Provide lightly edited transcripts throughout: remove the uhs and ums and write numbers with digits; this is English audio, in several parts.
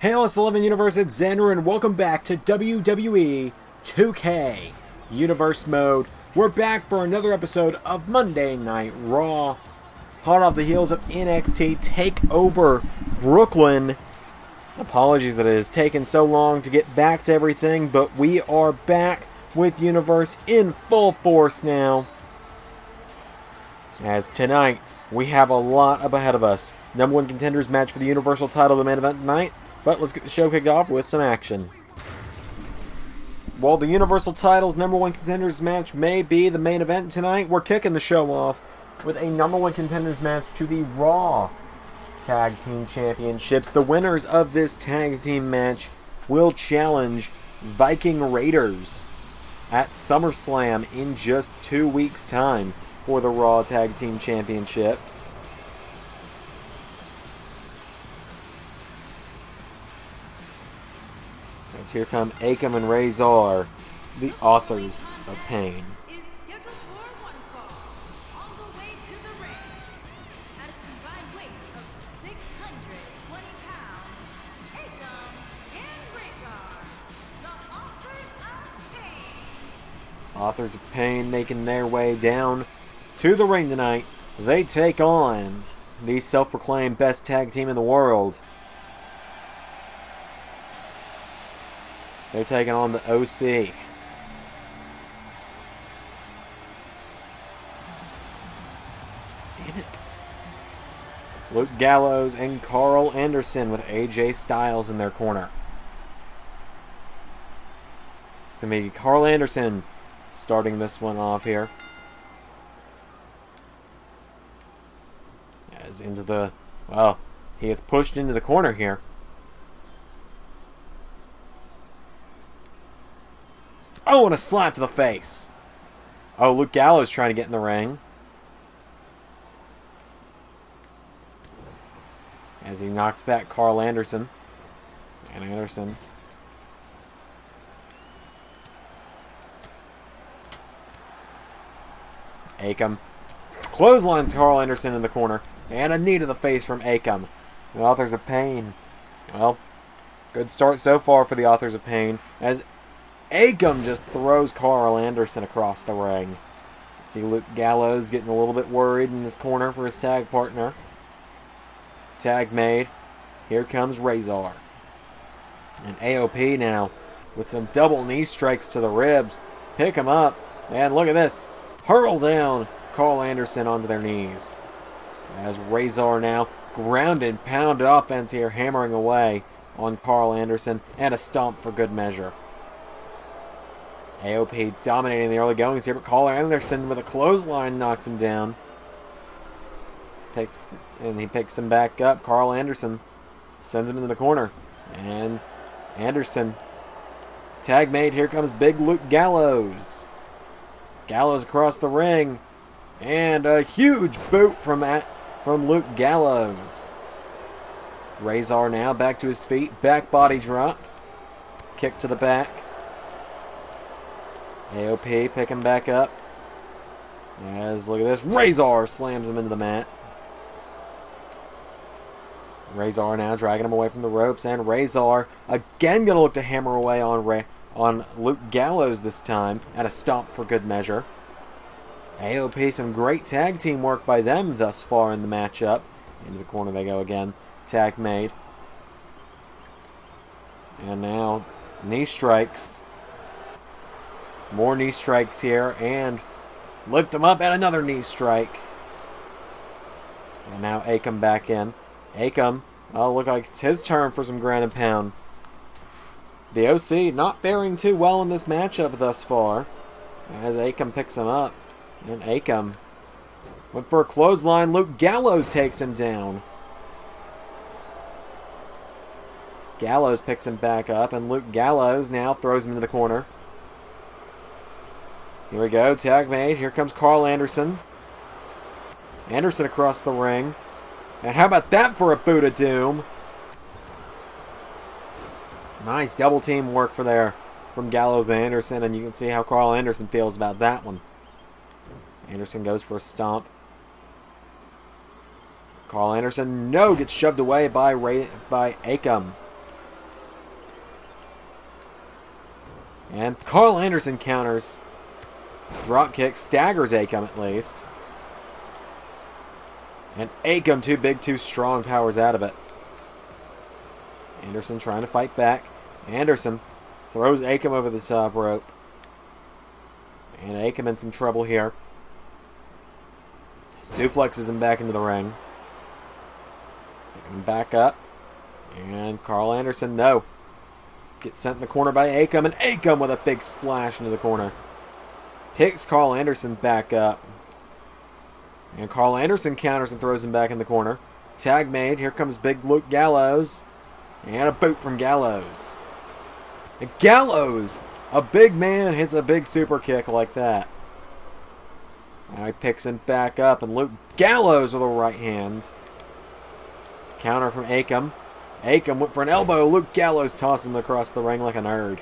Hail us 11 Universe, it's Xander, and welcome back to WWE 2K Universe Mode. We're back for another episode of Monday Night Raw. Hot off the heels of NXT TakeOver Brooklyn. Apologies that it has taken so long to get back to everything, but we are back with Universe in full force now. As tonight, we have a lot up ahead of us. Number 1 contenders match for the Universal title, the main event tonight. But let's get the show kicked off with some action. While the Universal title's number 1 contenders match may be the main event tonight, we're kicking the show off with a number 1 contenders match to the Raw Tag Team Championships. The winners of this tag team match will challenge Viking Raiders at SummerSlam in just 2 weeks' time for the Raw Tag Team Championships. As here come Akam and Razor, the authors of pain. Authors of Pain making their way down to the ring tonight. They take on the self-proclaimed best tag team in the world. They're taking on the OC. Damn it. Luke Gallows and Carl Anderson with AJ Styles in their corner. So maybe Carl Anderson starting this one off here. As into the... well, he gets pushed into the corner here. Oh, and a slap to the face. Oh, Luke Gallows trying to get in the ring. As he knocks back Carl Anderson. And Anderson. Akam clotheslines Carl Anderson in the corner. And a knee to the face from Akam. The Authors of Pain. Well, good start so far for the Authors of Pain. As Akam just throws Carl Anderson across the ring. See Luke Gallows getting a little bit worried in this corner for his tag partner. Tag made. Here comes Razor. And AOP now with some double knee strikes to the ribs. Pick him up. And look at this. Hurl down Carl Anderson onto their knees. As Razor now grounded, pounded offense here, hammering away on Carl Anderson. And a stomp for good measure. AOP dominating the early goings here, but Carl Anderson with a clothesline knocks him down. He picks him back up. Carl Anderson sends him into the corner. And Anderson tag made. Here comes big Luke Gallows. Gallows across the ring. And a huge boot from Luke Gallows. Razor now back to his feet. Back body drop. Kick to the back. AOP picking back up. As, look at this. Razor slams him into the mat. Razor now dragging him away from the ropes. And Razor again going to look to hammer away on Luke Gallows this time. And a stomp for good measure. AOP, some great tag team work by them thus far in the matchup. Into the corner they go again. Tag made. And now knee strikes. More knee strikes here, and lift him up, and another knee strike. And now Akam back in. Akam, oh, look like it's his turn for some ground and pound. The OC not faring too well in this matchup thus far. As Akam picks him up. And Akam went for a clothesline. Luke Gallows takes him down. Gallows picks him back up, and Luke Gallows now throws him into the corner. Here we go, tag made. Here comes Carl Anderson. Anderson across the ring. And how about that for a boot of doom? Nice double team work from Gallows and Anderson, and you can see how Carl Anderson feels about that one. Anderson goes for a stomp. Carl Anderson, no, gets shoved away by Akam. And Carl Anderson counters. Drop kick, staggers Akam at least. And Akam, too big, too strong, powers out of it. Anderson trying to fight back. Anderson throws Akam over the top rope. And Akam in some trouble here. Suplexes him back into the ring. Picking him back up. And Carl Anderson, no. Gets sent in the corner by Akam. And Akam with a big splash into the corner. Picks Carl Anderson back up. And Carl Anderson counters and throws him back in the corner. Tag made. Here comes Big Luke Gallows. And a boot from Gallows. And Gallows, a big man, hits a big super kick like that. Now he picks him back up. And Luke Gallows with a right hand. Counter from Akam. Akam went for an elbow. Luke Gallows tosses him across the ring like a nerd.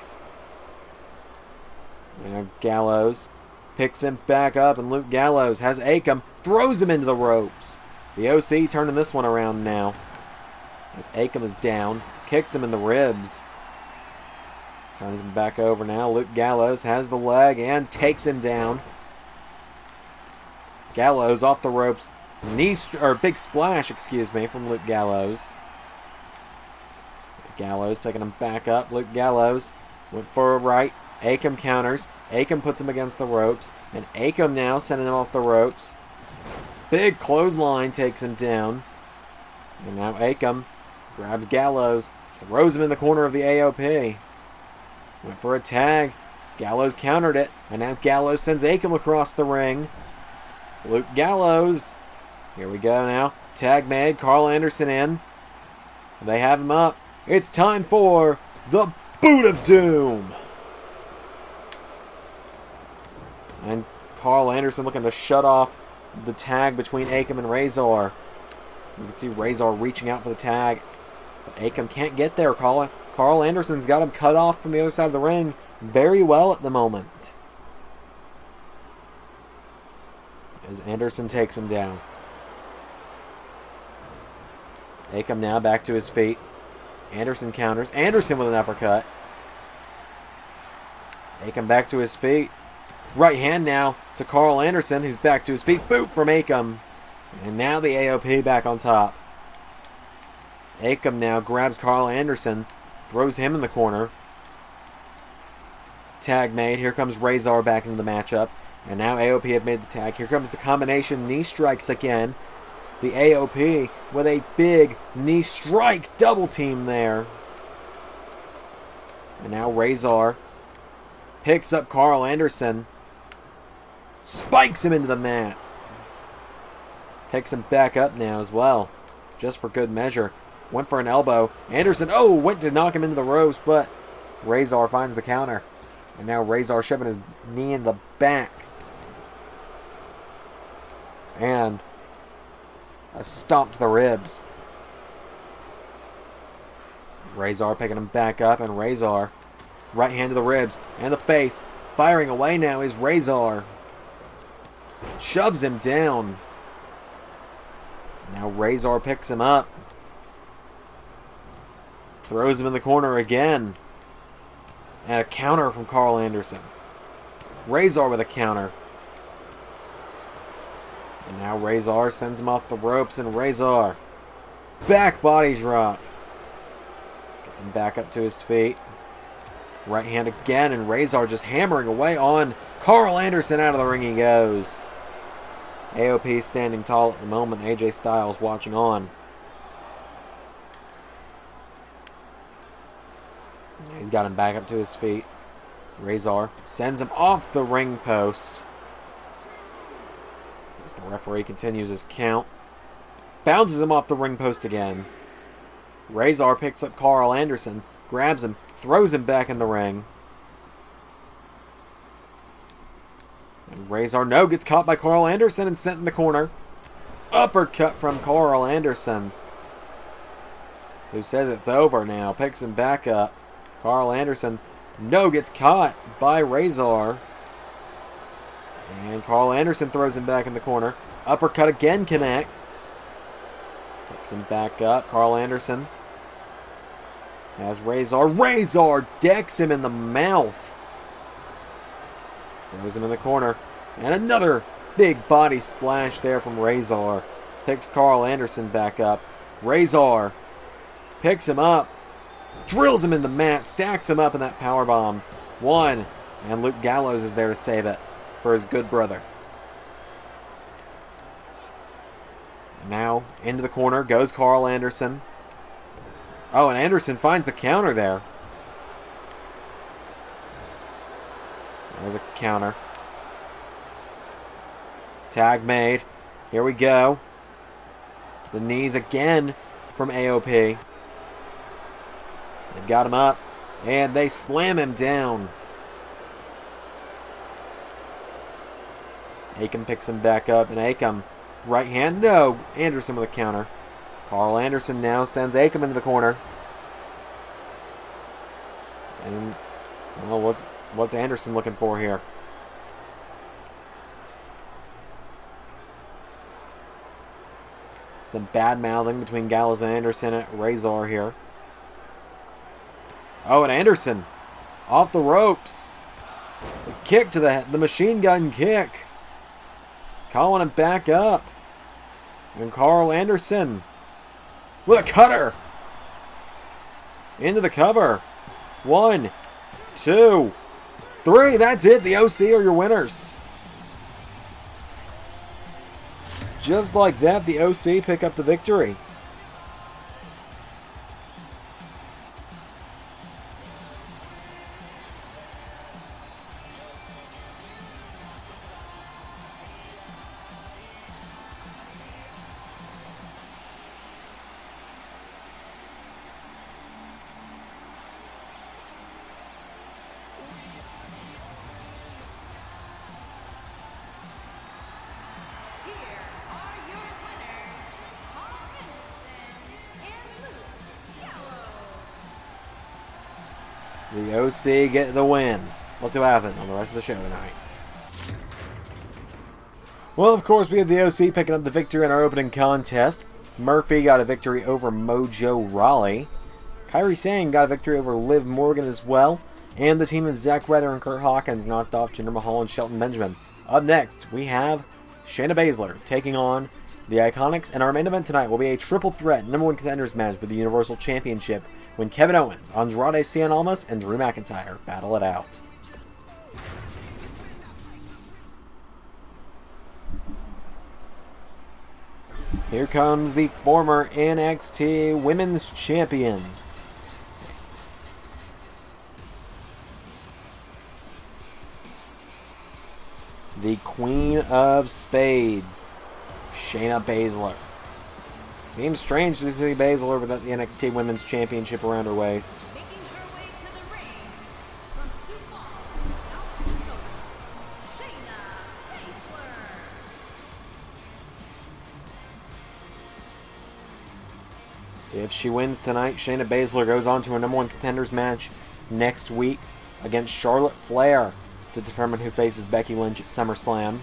Now Gallows picks him back up, and Luke Gallows has Akam, throws him into the ropes. The OC turning this one around now. As Akam is down, kicks him in the ribs. Turns him back over now. Luke Gallows has the leg and takes him down. Gallows off the ropes. Big splash, from Luke Gallows. Gallows picking him back up. Luke Gallows went for a right. Akam counters. Akam puts him against the ropes. And Akam now sending him off the ropes. Big clothesline takes him down. And now Akam grabs Gallows. Throws him in the corner of the AOP. Went for a tag. Gallows countered it. And now Gallows sends Akam across the ring. Luke Gallows. Here we go now. Tag made. Carl Anderson in. They have him up. It's time for the Boot of Doom. And Carl Anderson looking to shut off the tag between Akam and Razor. You can see Razor reaching out for the tag. But Akam can't get there. Carl Anderson's got him cut off from the other side of the ring very well at the moment. As Anderson takes him down. Akam now back to his feet. Anderson counters. Anderson with an uppercut. Akam back to his feet. Right hand now to Carl Anderson, who's back to his feet. Boot from Akam. And now the AOP back on top. Akam now grabs Carl Anderson. Throws him in the corner. Tag made. Here comes Razor back into the matchup. And now AOP have made the tag. Here comes the combination knee strikes again. The AOP with a big knee strike double team there. And now Razor picks up Carl Anderson. Spikes him into the mat. Picks him back up now as well. Just for good measure. Went for an elbow. Anderson, went to knock him into the ropes, but Razor finds the counter. And now Razor shoving his knee in the back. And a stomp to the ribs. Razor picking him back up, and Razor right hand to the ribs and the face. Firing away now is Razor. Shoves him down. Now Razor picks him up. Throws him in the corner again. And a counter from Carl Anderson. Razor with a counter. And now Razor sends him off the ropes, and Razor back body drop. Gets him back up to his feet. Right hand again, and Razor just hammering away on Carl Anderson. Out of the ring he goes. AOP standing tall at the moment. AJ Styles watching on. He's got him back up to his feet. Razor sends him off the ring post. As the referee continues his count. Bounces him off the ring post again. Razor picks up Carl Anderson. Grabs him. Throws him back in the ring. And Razor gets caught by Carl Anderson and sent in the corner. Uppercut from Carl Anderson. Who says it's over now. Picks him back up. Carl Anderson gets caught by Razor. And Carl Anderson throws him back in the corner. Uppercut again connects. Picks him back up. Carl Anderson has Razor. Razor decks him in the mouth. Throws him in the corner. And another big body splash there from Razor. Picks Carl Anderson back up. Razor picks him up. Drills him in the mat. Stacks him up in that powerbomb. 1. And Luke Gallows is there to save it for his good brother. Now, into the corner goes Carl Anderson. Oh, and Anderson finds the counter there. There's a counter. Tag made. Here we go. The knees again from AOP. They've got him up. And they slam him down. Akam picks him back up. And Akam, right hand. No. Anderson with a counter. Carl Anderson now sends Akam into the corner. And, well, what's Anderson looking for here? Some bad mouthing between Gallows and Anderson at Razor here. Oh, and Anderson off the ropes. The kick to the machine gun kick. Calling him back up. And Carl Anderson with a cutter. Into the cover. 1, 2, 3. That's it. The OC are your winners. Just like that, the OC pick up the victory. The OC get the win. Let's see what happens on the rest of the show tonight. Well, of course, we had the OC picking up the victory in our opening contest. Murphy got a victory over Mojo Rawley. Kairi Sane got a victory over Liv Morgan as well. And the team of Zack Ryder and Kurt Hawkins knocked off Jinder Mahal and Shelton Benjamin. Up next, we have Shayna Baszler taking on the Iconics. And our main event tonight will be a triple threat #1 contenders match for the Universal Championship when Kevin Owens, Andrade Cien Almas, and Drew McIntyre battle it out. Here comes the former NXT Women's Champion. The Queen of Spades, Shayna Baszler. Seems strange to see Baszler without the NXT Women's Championship around her waist. If she wins tonight, Shayna Baszler goes on to a #1 contenders match next week against Charlotte Flair to determine who faces Becky Lynch at SummerSlam.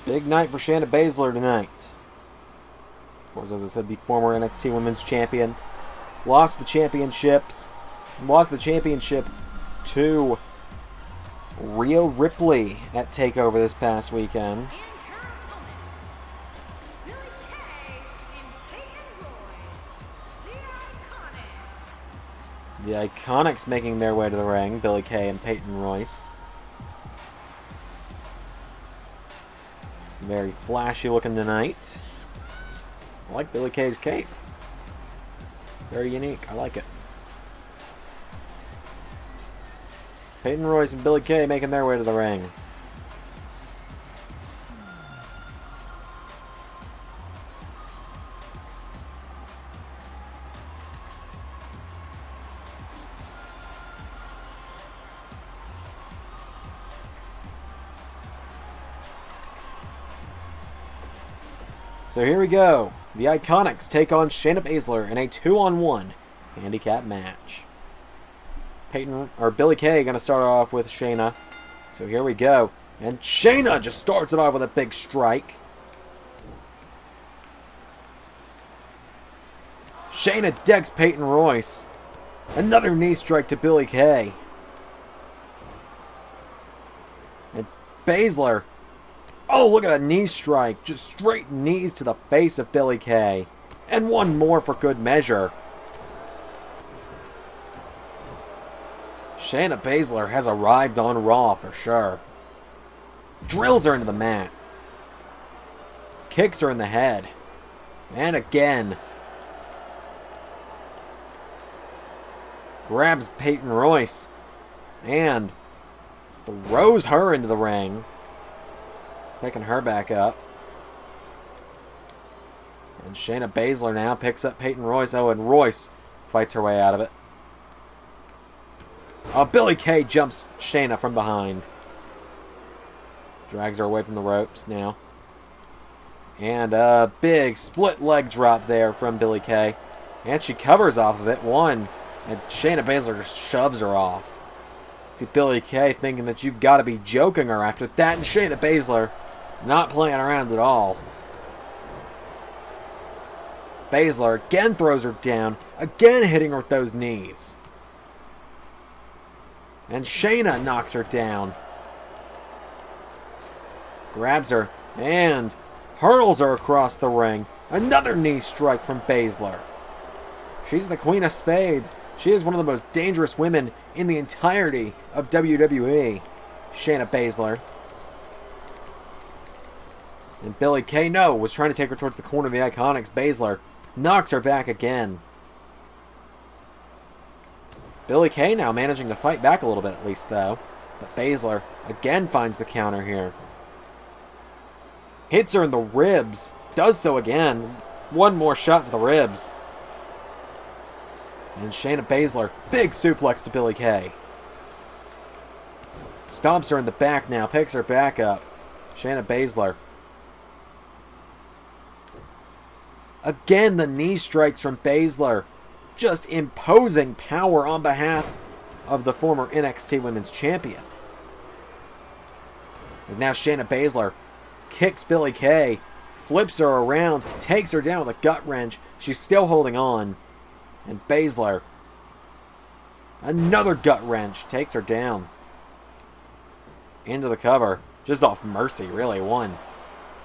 Big night for Shayna Baszler tonight. Of course, as I said, the former NXT Women's Champion lost the championship to Rhea Ripley at TakeOver this past weekend. The Iconics making their way to the ring, Billie Kay and Peyton Royce. Very flashy looking tonight. I like Billie Kay's cape. Very unique. I like it. Peyton Royce and Billie Kay making their way to the ring. So here we go. The Iconics take on Shayna Baszler in a 2-on-1 handicap match. Billie Kay going to start off with Shayna. So here we go. And Shayna just starts it off with a big strike. Shayna decks Peyton Royce. Another knee strike to Billie Kay. And Baszler. Oh, look at that knee strike. Just straight knees to the face of Billie Kay. And one more for good measure. Shayna Baszler has arrived on Raw for sure. Drills her into the mat. Kicks her in the head. And again. Grabs Peyton Royce. And throws her into the ring. Picking her back up. And Shayna Baszler now picks up Peyton Royce. Oh, and Royce fights her way out of it. Oh, Billie Kay jumps Shayna from behind. Drags her away from the ropes now. And a big split leg drop there from Billie Kay. And she covers off of it. One. And Shayna Baszler just shoves her off. See Billie Kay thinking that you've got to be joking her after that. And Shayna Baszler not playing around at all. Baszler again throws her down. Again hitting her with those knees. And Shayna knocks her down. Grabs her and hurls her across the ring. Another knee strike from Baszler. She's the Queen of Spades. She is one of the most dangerous women in the entirety of WWE. Shayna Baszler. And Billie Kay, was trying to take her towards the corner of the Iconics. Baszler knocks her back again. Billie Kay now managing to fight back a little bit at least, though. But Baszler again finds the counter here. Hits her in the ribs. Does so again. One more shot to the ribs. And Shayna Baszler, big suplex to Billie Kay. Stomps her in the back now. Picks her back up. Shayna Baszler. Again, the knee strikes from Baszler. Just imposing power on behalf of the former NXT Women's Champion. And now Shayna Baszler kicks Billie Kay, flips her around, takes her down with a gut wrench. She's still holding on. And Baszler, another gut wrench, takes her down. Into the cover, just off mercy, really. 1,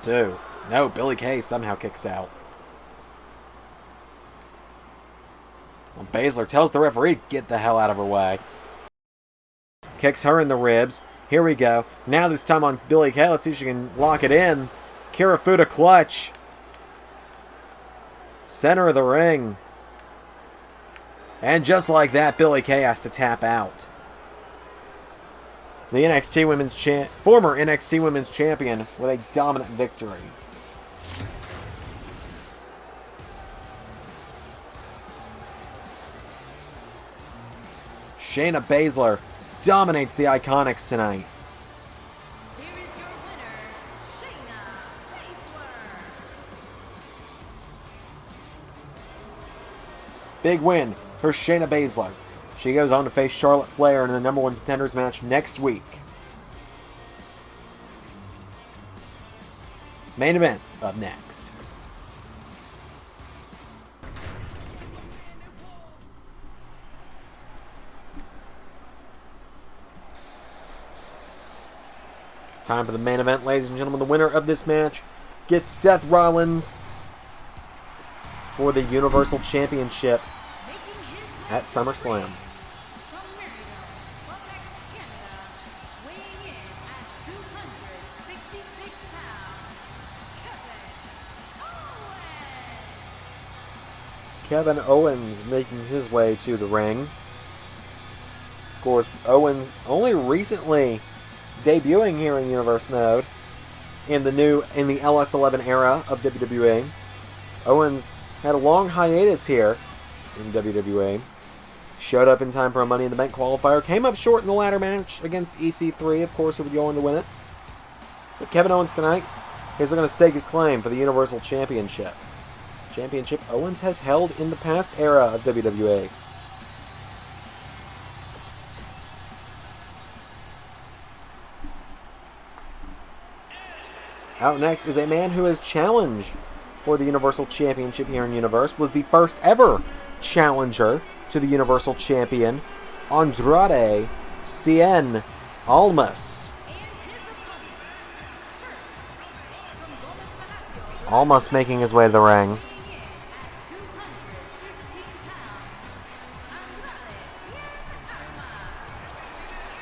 2. No, Billie Kay somehow kicks out. Well, Baszler tells the referee to get the hell out of her way. Kicks her in the ribs. Here we go. Now this time on Billie Kay. Let's see if she can lock it in. Kirifuda clutch. Center of the ring. And just like that, Billie Kay has to tap out. The former NXT Women's Champion with a dominant victory. Shayna Baszler dominates the Iconics tonight. Here is your winner, Shayna Baszler. Big win for Shayna Baszler. She goes on to face Charlotte Flair in the number 1 contenders match next week. Main event up next. It's time for the main event, ladies and gentlemen. The winner of this match gets Seth Rollins for the Universal Championship at SummerSlam. From Maryville, Quebec, Canada, weighing in at 266 pounds, Kevin Owens. Kevin Owens making his way to the ring. Of course, Owens only recently debuting here in Universe Mode in the LS11 era of WWE. Owens had a long hiatus here in WWE. Showed up in time for a Money in the Bank qualifier. Came up short in the ladder match against EC3. Of course, he would go on to win it. But Kevin Owens tonight He's looking to stake his claim for the Universal Championship. Championship Owens has held in the past era of WWE. Out next is a man who has challenged for the Universal Championship here in Universe, was the first ever challenger to the Universal Champion, Andrade Cien Almas. Almas making his way to the ring.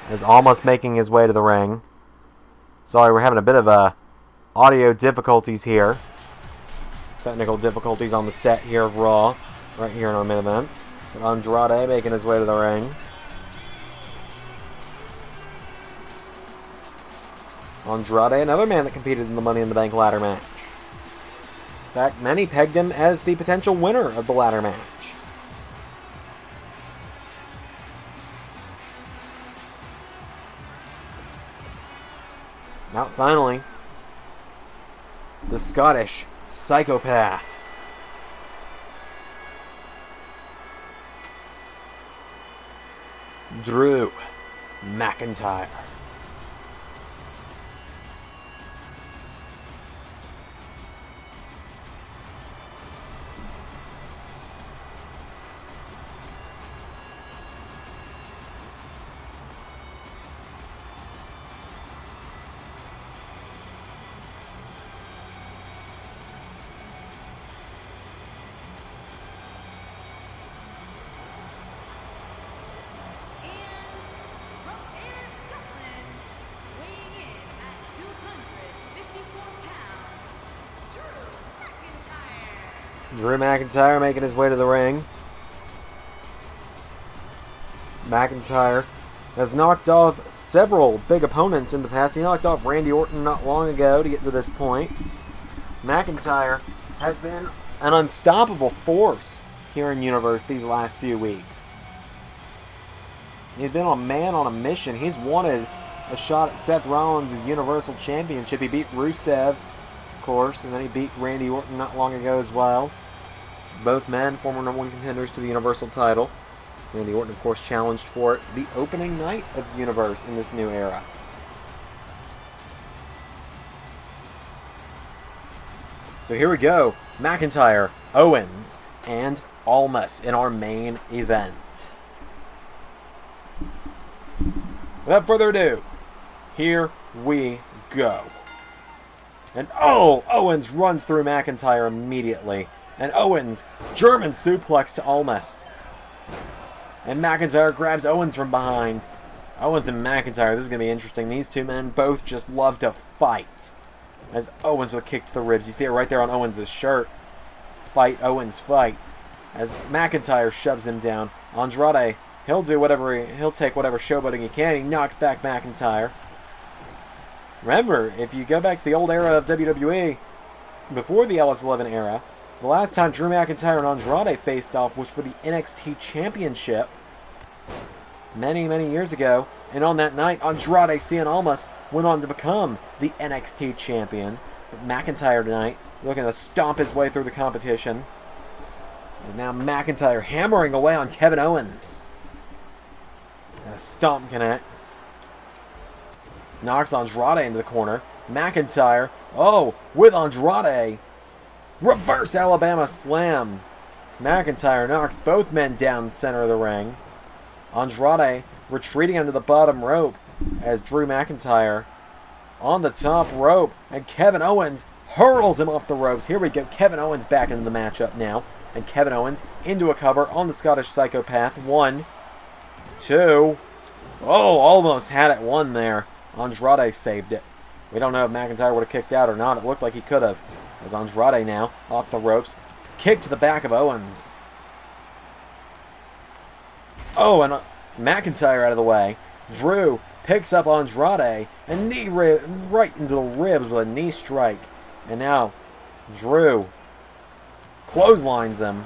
Is Almas making his way to the ring. Sorry, we're having a bit of audio difficulties here. Technical difficulties on the set here of Raw, right here in our main event. But Andrade making his way to the ring. Andrade, another man that competed in the Money in the Bank ladder match. In fact, many pegged him as the potential winner of the ladder match. Now, finally, the Scottish psychopath. Drew McIntyre. Drew McIntyre making his way to the ring. McIntyre has knocked off several big opponents in the past. He knocked off Randy Orton not long ago to get to this point. McIntyre has been an unstoppable force here in Universe these last few weeks. He's been a man on a mission. He's wanted a shot at Seth Rollins' Universal Championship. He beat Rusev, of course, and then he beat Randy Orton not long ago as well. Both men, former #1 contenders to the Universal title. Randy Orton, of course, challenged for the opening night of the Universe in this new era. So here we go. McIntyre, Owens, and Almas in our main event. Without further ado, here we go. And Owens runs through McIntyre immediately. And Owens, German suplex to Almas. And McIntyre grabs Owens from behind. Owens and McIntyre, this is going to be interesting. These two men both just love to fight. As Owens with a kick to the ribs. You see it right there on Owens' shirt. Fight, Owens, fight. As McIntyre shoves him down. Andrade, he'll take whatever showboating he can. He knocks back McIntyre. Remember, if you go back to the old era of WWE, before the LS11 era, the last time Drew McIntyre and Andrade faced off was for the NXT Championship many, many years ago. And on that night, Andrade Cien Almas went on to become the NXT Champion. But McIntyre tonight, looking to stomp his way through the competition. Is now McIntyre hammering away on Kevin Owens. And a stomp connects. Knocks Andrade into the corner. McIntyre, with Andrade. Reverse Alabama Slam. McIntyre knocks both men down the center of the ring. Andrade retreating under the bottom rope as Drew McIntyre on the top rope. And Kevin Owens hurls him off the ropes. Here we go. Kevin Owens back into the matchup now. And Kevin Owens into a cover on the Scottish Psychopath. 1, 2. Almost had it. 1 there. Andrade saved it. We don't know if McIntyre would have kicked out or not. It looked like he could have. As Andrade now, off the ropes. Kick to the back of Owens. And McIntyre out of the way. Drew picks up Andrade and knee right into the ribs with a knee strike. And now, Drew clotheslines him.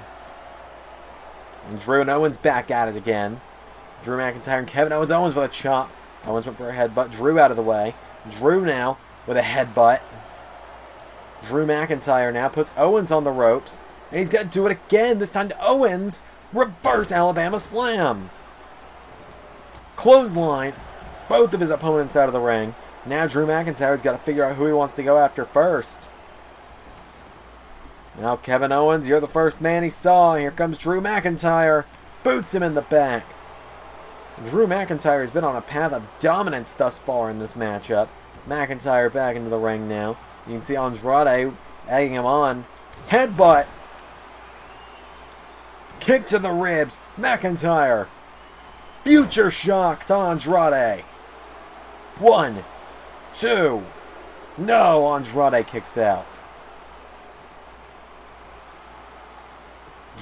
And Drew and Owens back at it again. Drew McIntyre and Kevin Owens. Owens with a chop. Owens went for a headbutt. Drew out of the way. Drew now with a headbutt. Drew McIntyre now puts Owens on the ropes. And he's going to do it again. This time to Owens. Reverse Alabama Slam. Clothesline. Both of his opponents out of the ring. Now Drew McIntyre's got to figure out who he wants to go after first. Now Kevin Owens, you're the first man he saw. Here comes Drew McIntyre. Boots him in the back. Drew McIntyre has been on a path of dominance thus far in this matchup. McIntyre back into the ring now. You can see Andrade egging him on. Headbutt. Kick to the ribs. McIntyre. Future shock to Andrade. 1, 2. No, Andrade kicks out.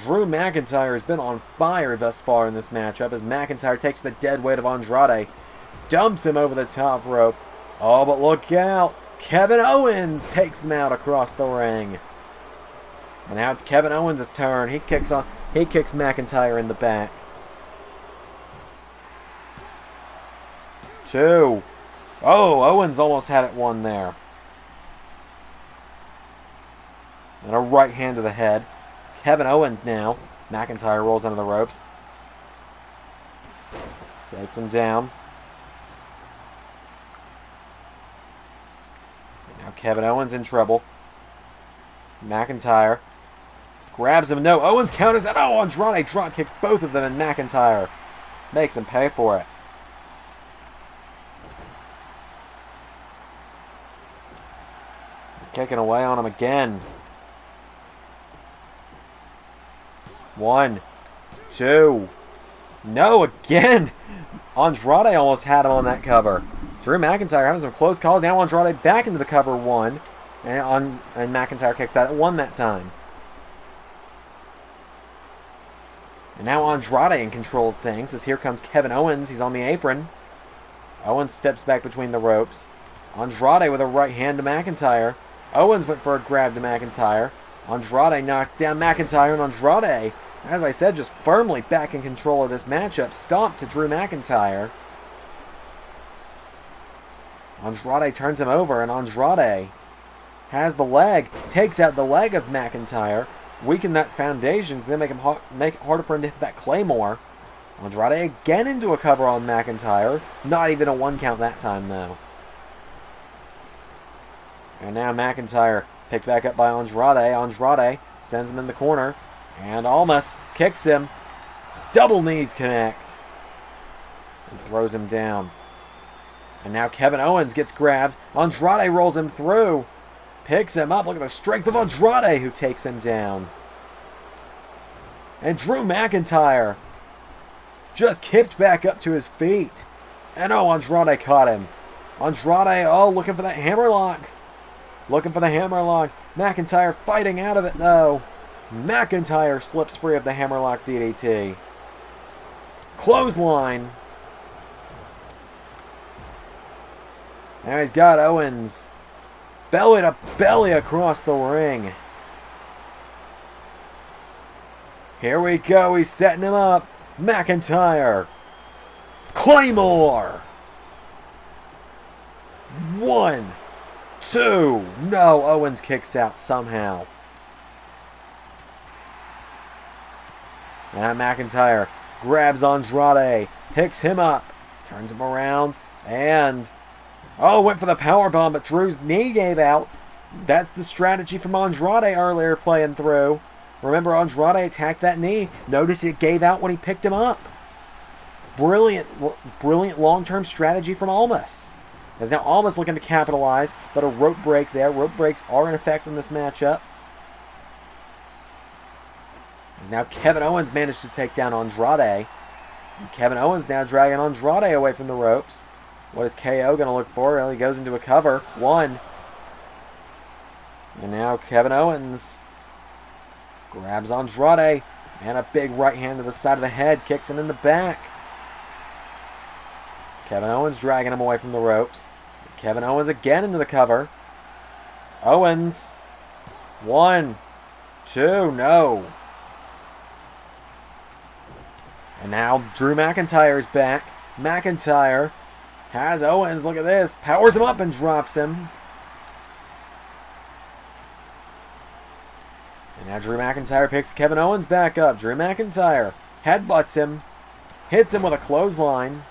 Drew McIntyre has been on fire thus far in this matchup as McIntyre takes the dead weight of Andrade, dumps him over the top rope. Oh, but look out! Kevin Owens takes him out across the ring. And now it's Kevin Owens' turn. He kicks McIntyre in the back. 2. Oh, Owens almost had it won there. And a right hand to the head. Kevin Owens now. McIntyre rolls under the ropes. Takes him down. Now Kevin Owens in trouble. McIntyre grabs him. No, Owens counters that. Oh, Andrade drop kicks both of them, and McIntyre makes him pay for it. Kicking away on him again. 1, 2. No, again. Andrade almost had him on that cover. Drew McIntyre having some close calls. Now Andrade back into the cover. 1. And McIntyre kicks out at 1 that time. And now Andrade in control of things as here comes Kevin Owens. He's on the apron. Owens steps back between the ropes. Andrade with a right hand to McIntyre. Owens went for a grab to McIntyre. Andrade knocks down McIntyre, and Andrade, as I said, just firmly back in control of this matchup. Stomp to Drew McIntyre. Andrade turns him over, and Andrade has the leg, takes out the leg of McIntyre, weaken that foundation, then make it harder for him to hit that Claymore. Andrade again into a cover on McIntyre. Not even a 1 count that time, though. And now McIntyre picked back up by Andrade. Andrade sends him in the corner. And Almas kicks him. Double knees connect. And throws him down. And now Kevin Owens gets grabbed. Andrade rolls him through. Picks him up. Look at the strength of Andrade, who takes him down. And Drew McIntyre just kicked back up to his feet. And oh, Andrade caught him. Andrade, oh, looking for that hammerlock. Looking for the hammerlock. McIntyre fighting out of it, though. McIntyre slips free of the hammerlock DDT. Clothesline. Now he's got Owens. Belly to belly across the ring. Here we go. He's setting him up. McIntyre. Claymore. 1, 2. No, Owens kicks out somehow. And McIntyre grabs Andrade, picks him up, turns him around, and oh, went for the powerbomb, but Drew's knee gave out. That's the strategy from Andrade earlier playing through. Remember, Andrade attacked that knee. Notice it gave out when he picked him up. Brilliant long-term strategy from Almas. As now Almas looking to capitalize, but a rope break there. Rope breaks are in effect in this matchup. As now Kevin Owens managed to take down Andrade. And Kevin Owens now dragging Andrade away from the ropes. What is KO going to look for? Well, he goes into a cover. 1. And now Kevin Owens grabs Andrade. And a big right hand to the side of the head. Kicks him in the back. Kevin Owens dragging him away from the ropes. Kevin Owens again into the cover. Owens. 1, 2, no. And now Drew McIntyre is back. McIntyre has Owens. Look at this. Powers him up and drops him. Now Drew McIntyre picks Kevin Owens back up. Drew McIntyre headbutts him. Hits him with a clothesline.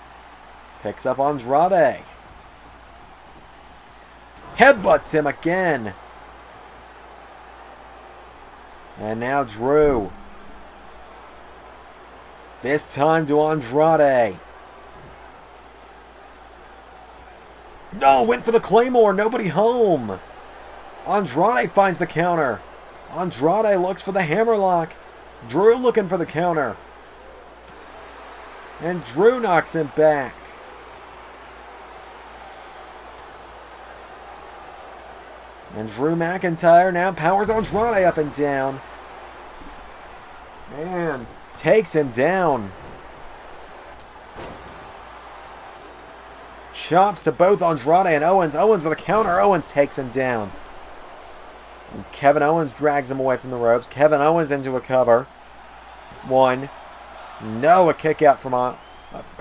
Picks up Andrade. Headbutts him again. And now Drew. This time to Andrade. No, went for the Claymore. Nobody home. Andrade finds the counter. Andrade looks for the hammerlock. Drew looking for the counter. And Drew knocks him back. And Drew McIntyre now powers Andrade up and down. And takes him down. Chops to both Andrade and Owens. Owens with a counter. Owens takes him down. And Kevin Owens drags him away from the ropes. Kevin Owens into a cover. One. No, a kick out from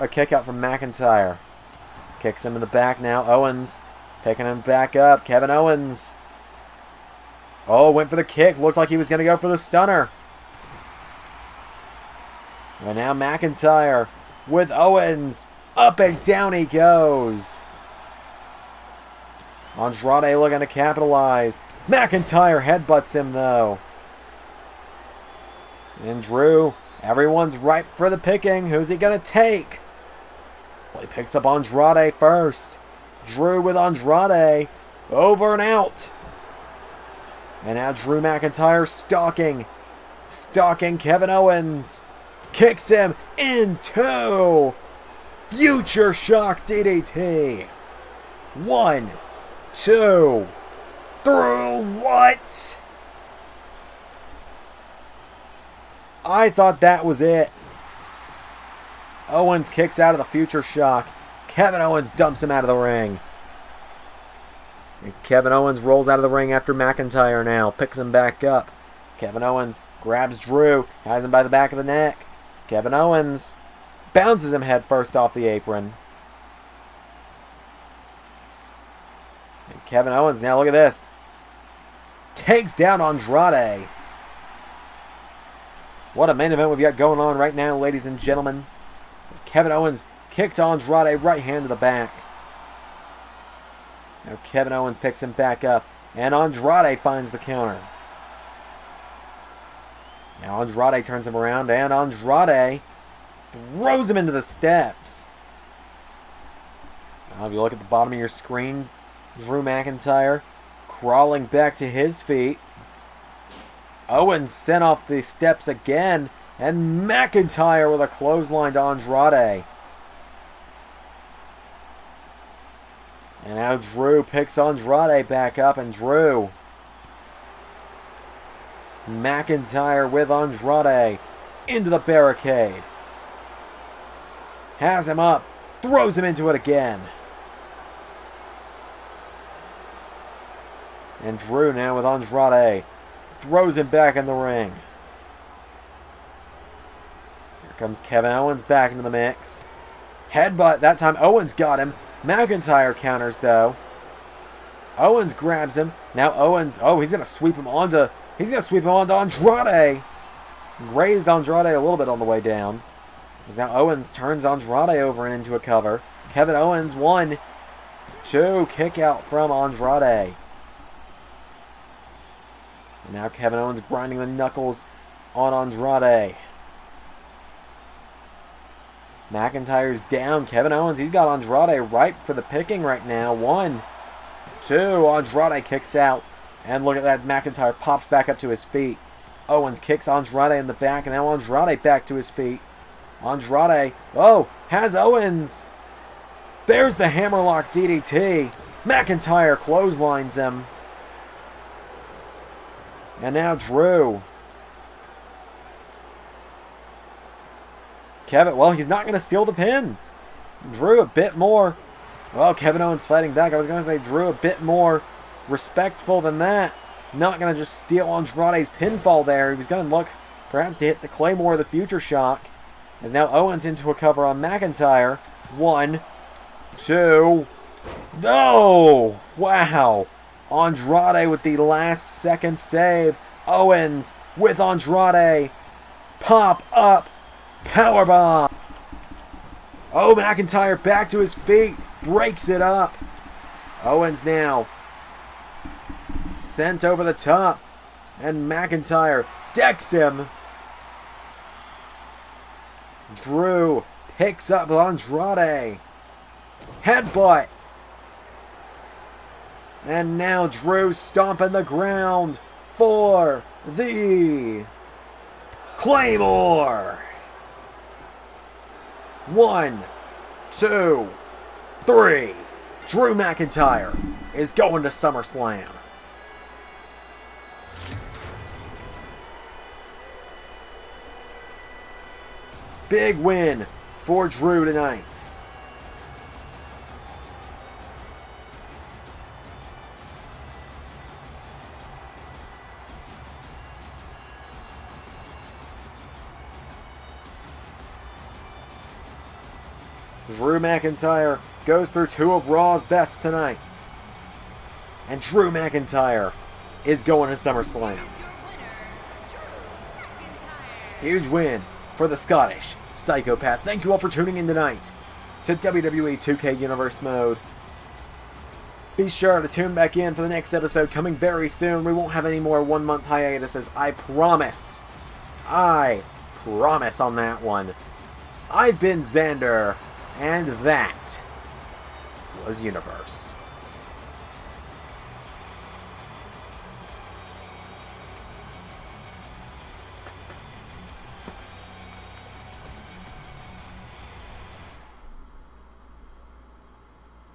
McIntyre. Kicks him in the back now. Owens picking him back up. Kevin Owens. Oh, went for the kick. Looked like he was going to go for the stunner. And now McIntyre with Owens. Up and down he goes. Andrade looking to capitalize. McIntyre headbutts him though. And Drew, everyone's ripe for the picking. Who's he going to take? Well, he picks up Andrade first. Drew with Andrade. Over and out. And now Drew McIntyre stalking. Stalking Kevin Owens. Kicks him into Future Shock DDT. 1, 2, through what? I thought that was it. Owens kicks out of the Future Shock. Kevin Owens dumps him out of the ring. And Kevin Owens rolls out of the ring after McIntyre now. Picks him back up. Kevin Owens grabs Drew. Has him by the back of the neck. Kevin Owens bounces him head first off the apron. And Kevin Owens, now look at this. Takes down Andrade. What a main event we've got going on right now, ladies and gentlemen. As Kevin Owens kicked Andrade right hand to the back. Now Kevin Owens picks him back up. And Andrade finds the counter. Now Andrade turns him around. And Andrade throws him into the steps. Now if you look at the bottom of your screen, Drew McIntyre crawling back to his feet. Owens sent off the steps again. And McIntyre with a clothesline to Andrade. And now Drew picks Andrade back up. And Drew. McIntyre with Andrade into the barricade. Has him up. Throws him into it again. And Drew now with Andrade. Throws him back in the ring. Here comes Kevin Owens back into the mix. Headbutt. That time Owens got him. McIntyre counters though. Owens grabs him. Now Owens. Oh, he's going to sweep him onto Andrade. Grazed Andrade a little bit on the way down. As now Owens turns Andrade over and into a cover. Kevin Owens 1, 2 kick out from Andrade. And now Kevin Owens grinding the knuckles on Andrade. McIntyre's down. Kevin Owens, he's got Andrade ripe for the picking right now. 1, 2. Andrade kicks out. And look at that. McIntyre pops back up to his feet. Owens kicks Andrade in the back. And now Andrade back to his feet. Andrade, has Owens. There's the hammerlock DDT. McIntyre clotheslines him. And now Drew. Kevin, he's not going to steal the pin. Drew a bit more. Kevin Owens fighting back. I was going to say Drew a bit more respectful than that. Not going to just steal Andrade's pinfall there. He was going to look perhaps to hit the Claymore of the Future Shock. As now Owens into a cover on McIntyre. 1, 2. No! Wow. Andrade with the last second save. Owens with Andrade. Pop up. Powerbomb. Oh, McIntyre back to his feet. Breaks it up. Owens now sent over the top. And McIntyre decks him. Drew picks up Andrade. Headbutt. And now Drew stomping the ground for the Claymore. 1, 2, 3. Drew McIntyre is going to SummerSlam. Big win for Drew tonight. Drew McIntyre goes through 2 of Raw's best tonight. And Drew McIntyre is going to SummerSlam. Huge win for the Scottish Psychopath. Thank you all for tuning in tonight to WWE 2K Universe Mode. Be sure to tune back in for the next episode coming very soon. We won't have any more 1-month hiatuses. I promise. I promise on that one. I've been Xander, and that was Universe.